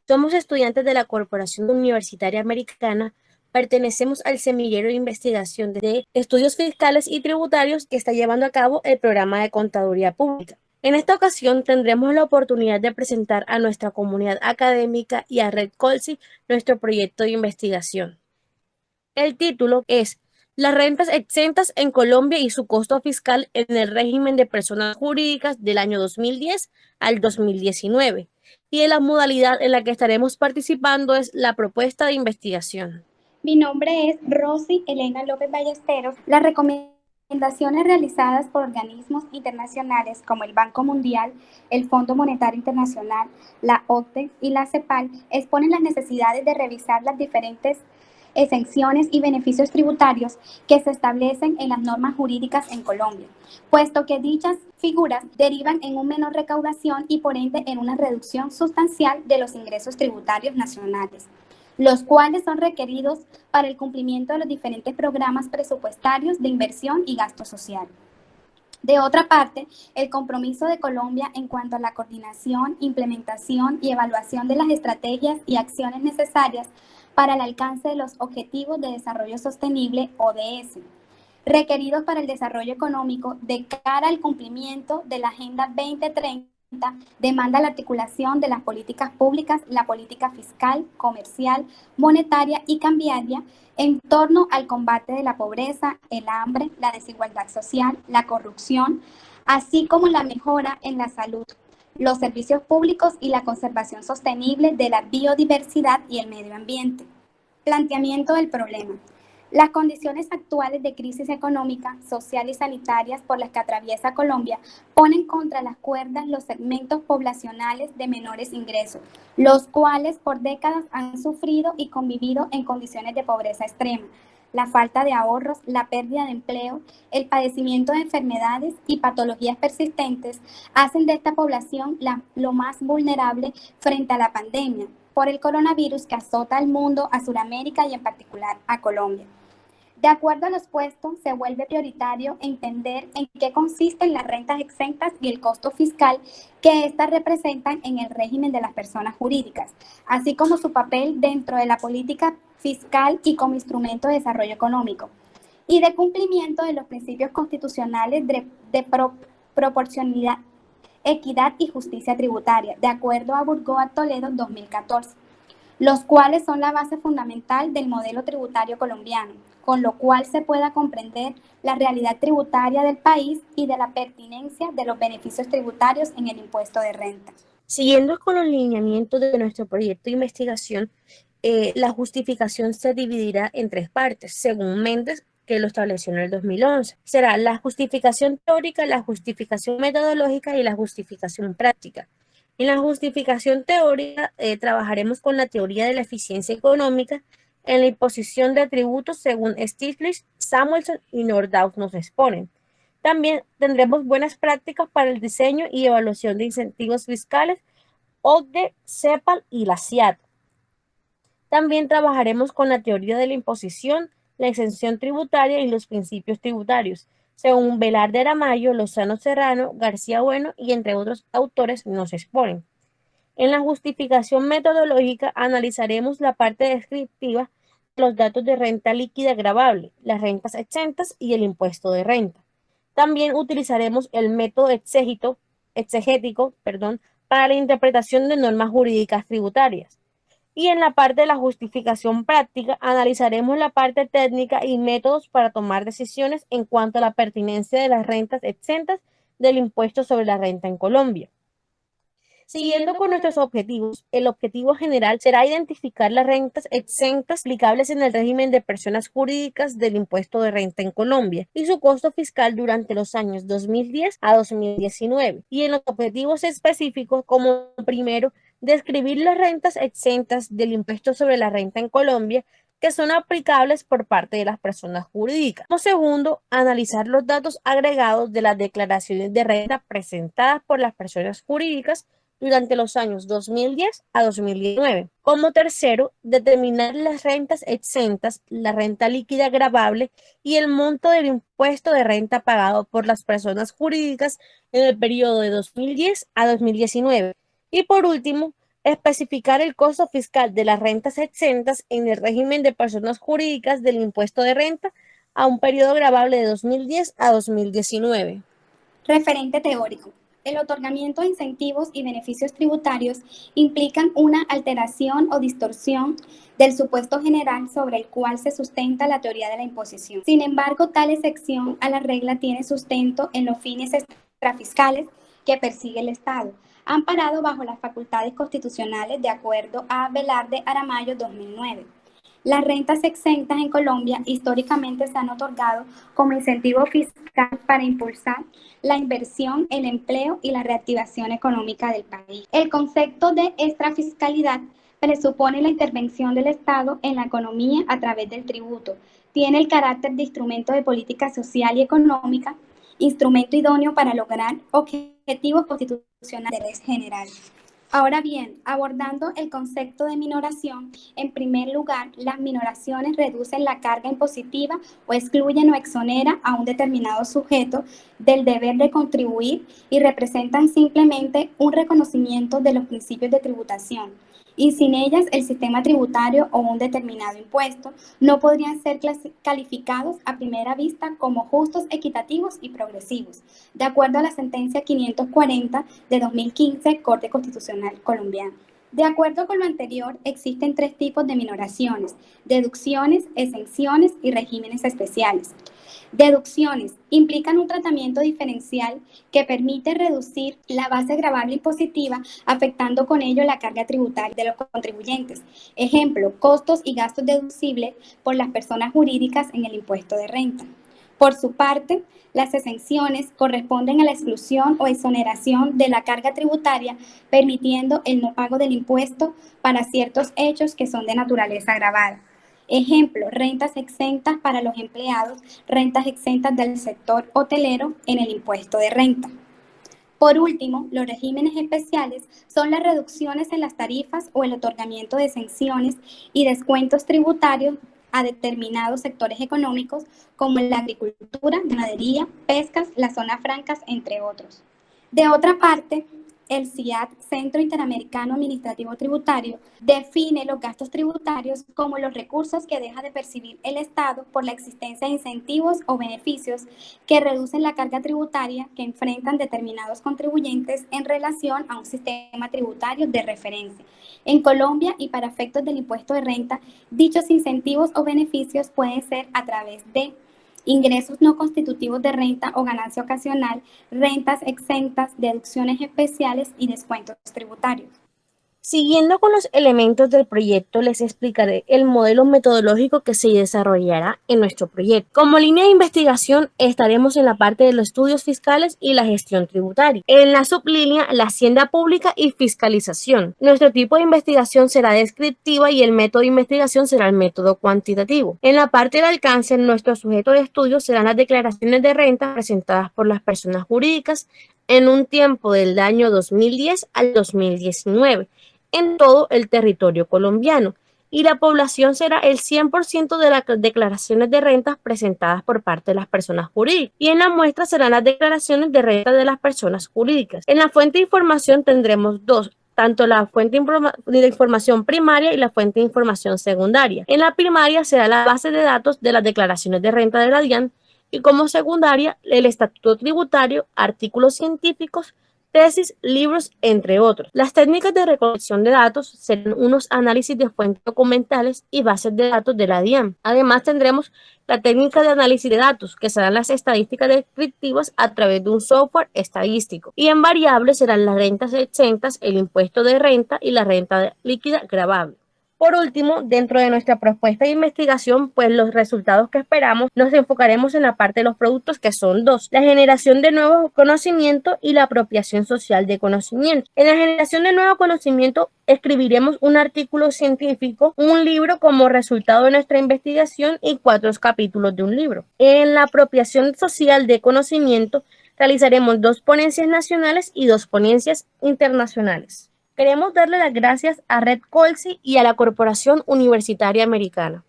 Somos estudiantes de la Corporación Universitaria Americana, pertenecemos al semillero de investigación de estudios fiscales y tributarios que está llevando a cabo el programa de Contaduría Pública. En esta ocasión tendremos la oportunidad de presentar a nuestra comunidad académica y a Red Colsi nuestro proyecto de investigación. El título es Las rentas exentas en Colombia y su costo fiscal en el régimen de personas jurídicas del año 2010 al 2019. Y la modalidad en la que estaremos participando es la propuesta de investigación. Mi nombre es Rosy Elena López Ballesteros. Las recomendaciones realizadas por organismos internacionales como el Banco Mundial, el Fondo Monetario Internacional, la OCDE y la CEPAL exponen las necesidades de revisar las diferentes exenciones y beneficios tributarios que se establecen en las normas jurídicas en Colombia, puesto que dichas figuras derivan en una menor recaudación y por ende en una reducción sustancial de los ingresos tributarios nacionales, los cuales son requeridos para el cumplimiento de los diferentes programas presupuestarios de inversión y gasto social. De otra parte, el compromiso de Colombia en cuanto a la coordinación, implementación y evaluación de las estrategias y acciones necesarias para el alcance de los Objetivos de Desarrollo Sostenible, ODS, requeridos para el desarrollo económico de cara al cumplimiento de la Agenda 2030, demanda la articulación de las políticas públicas, la política fiscal, comercial, monetaria y cambiaria en torno al combate de la pobreza, el hambre, la desigualdad social, la corrupción, así como la mejora en la salud, los servicios públicos y la conservación sostenible de la biodiversidad y el medio ambiente. Planteamiento del problema. Las condiciones actuales de crisis económica, social y sanitarias por las que atraviesa Colombia ponen contra las cuerdas los segmentos poblacionales de menores ingresos, los cuales por décadas han sufrido y convivido en condiciones de pobreza extrema. La falta de ahorros, la pérdida de empleo, el padecimiento de enfermedades y patologías persistentes hacen de esta población lo más vulnerable frente a la pandemia por el coronavirus que azota al mundo, a Sudamérica y en particular a Colombia. De acuerdo a los puestos, se vuelve prioritario entender en qué consisten las rentas exentas y el costo fiscal que éstas representan en el régimen de las personas jurídicas, así como su papel dentro de la política fiscal y como instrumento de desarrollo económico y de cumplimiento de los principios constitucionales de proporcionalidad, equidad y justicia tributaria, de acuerdo a Burgoa Toledo 2014, los cuales son la base fundamental del modelo tributario colombiano, con lo cual se pueda comprender la realidad tributaria del país y de la pertinencia de los beneficios tributarios en el impuesto de renta. Siguiendo con los lineamientos de nuestro proyecto de investigación, la justificación se dividirá en tres partes, según Méndez, que lo estableció en el 2011. Será la justificación teórica, la justificación metodológica y la justificación práctica. En la justificación teórica trabajaremos con la teoría de la eficiencia económica en la imposición de tributos según Stiglitz, Samuelson y Nordhaus nos exponen. También tendremos buenas prácticas para el diseño y evaluación de incentivos fiscales, OCDE, CEPAL y la CIAT. También trabajaremos con la teoría de la imposición, la exención tributaria y los principios tributarios, según Velarde Aramayo, Lozano Serrano, García Bueno y entre otros autores nos exponen. En la justificación metodológica analizaremos la parte descriptiva de los datos de renta líquida gravable, las rentas exentas y el impuesto de renta. También utilizaremos el método exegético, para la interpretación de normas jurídicas tributarias. Y en la parte de la justificación práctica analizaremos la parte técnica y métodos para tomar decisiones en cuanto a la pertinencia de las rentas exentas del impuesto sobre la renta en Colombia. Siguiendo con nuestros objetivos, el objetivo general será identificar las rentas exentas aplicables en el régimen de personas jurídicas del impuesto de renta en Colombia y su costo fiscal durante los años 2010 a 2019. Y en los objetivos específicos, como primero, describir las rentas exentas del impuesto sobre la renta en Colombia que son aplicables por parte de las personas jurídicas. Como segundo, analizar los datos agregados de las declaraciones de renta presentadas por las personas jurídicas durante los años 2010 a 2019. Como tercero, determinar las rentas exentas, la renta líquida gravable y el monto del impuesto de renta pagado por las personas jurídicas en el periodo de 2010 a 2019. Y por último, Especificar el costo fiscal de las rentas exentas en el régimen de personas jurídicas del impuesto de renta a un periodo gravable de 2010 a 2019. Referente teórico. El otorgamiento de incentivos y beneficios tributarios implican una alteración o distorsión del supuesto general sobre el cual se sustenta la teoría de la imposición. Sin embargo, tal excepción a la regla tiene sustento en los fines extrafiscales que persigue el Estado, amparado bajo las facultades constitucionales de acuerdo a Velarde Aramayo 2009. Las rentas exentas en Colombia históricamente se han otorgado como incentivo fiscal para impulsar la inversión, el empleo y la reactivación económica del país. El concepto de extrafiscalidad presupone la intervención del Estado en la economía a través del tributo. Tiene el carácter de instrumento de política social y económica, instrumento idóneo para lograr objetivos constitucionales de interés general. Ahora bien, abordando el concepto de minoración, en primer lugar, las minoraciones reducen la carga impositiva o excluyen o exoneran a un determinado sujeto del deber de contribuir y representan simplemente un reconocimiento de los principios de tributación. Y sin ellas, el sistema tributario o un determinado impuesto no podrían ser calificados a primera vista como justos, equitativos y progresivos, de acuerdo a la sentencia 540 de 2015, Corte Constitucional Colombiana. De acuerdo con lo anterior, existen tres tipos de minoraciones: deducciones, exenciones y regímenes especiales. Deducciones implican un tratamiento diferencial que permite reducir la base gravable impositiva, afectando con ello la carga tributaria de los contribuyentes. Ejemplo, costos y gastos deducibles por las personas jurídicas en el impuesto de renta. Por su parte, las exenciones corresponden a la exclusión o exoneración de la carga tributaria, permitiendo el no pago del impuesto para ciertos hechos que son de naturaleza agravada. Ejemplo, rentas exentas para los empleados, rentas exentas del sector hotelero en el impuesto de renta. Por último, los regímenes especiales son las reducciones en las tarifas o el otorgamiento de exenciones y descuentos tributarios a determinados sectores económicos como la agricultura, ganadería, pescas, las zonas francas, entre otros. De otra parte, el CIAT, Centro Interamericano Administrativo Tributario, define los gastos tributarios como los recursos que deja de percibir el Estado por la existencia de incentivos o beneficios que reducen la carga tributaria que enfrentan determinados contribuyentes en relación a un sistema tributario de referencia. En Colombia, y para efectos del impuesto de renta, dichos incentivos o beneficios pueden ser a través de ingresos no constitutivos de renta o ganancia ocasional, rentas exentas, deducciones especiales y descuentos tributarios. Siguiendo con los elementos del proyecto, les explicaré el modelo metodológico que se desarrollará en nuestro proyecto. Como línea de investigación, estaremos en la parte de los estudios fiscales y la gestión tributaria. En la sublínea, la hacienda pública y fiscalización. Nuestro tipo de investigación será descriptiva y el método de investigación será el método cuantitativo. En la parte del alcance, nuestro sujeto de estudio serán las declaraciones de renta presentadas por las personas jurídicas en un tiempo del año 2010 al 2019. En todo el territorio colombiano, y la población será el 100% de las declaraciones de rentas presentadas por parte de las personas jurídicas, y en la muestra serán las declaraciones de renta de las personas jurídicas. En la fuente de información tendremos dos, tanto la fuente de información primaria y la fuente de información secundaria. En la primaria será la base de datos de las declaraciones de renta de la DIAN, y como secundaria el estatuto tributario, artículos científicos, tesis, libros, entre otros. Las técnicas de recolección de datos serán unos análisis de fuentes documentales y bases de datos de la DIAN. Además, tendremos la técnica de análisis de datos, que serán las estadísticas descriptivas a través de un software estadístico. Y en variables serán las rentas exentas, el impuesto de renta y la renta líquida gravable. Por último, dentro de nuestra propuesta de investigación, pues los resultados que esperamos nos enfocaremos en la parte de los productos, que son dos: la generación de nuevo conocimiento y la apropiación social de conocimiento. En la generación de nuevo conocimiento escribiremos un artículo científico, un libro como resultado de nuestra investigación y 4 capítulos de un libro. En la apropiación social de conocimiento realizaremos 2 ponencias nacionales y 2 ponencias internacionales. Queremos darle las gracias a Red Colsi y a la Corporación Universitaria Americana.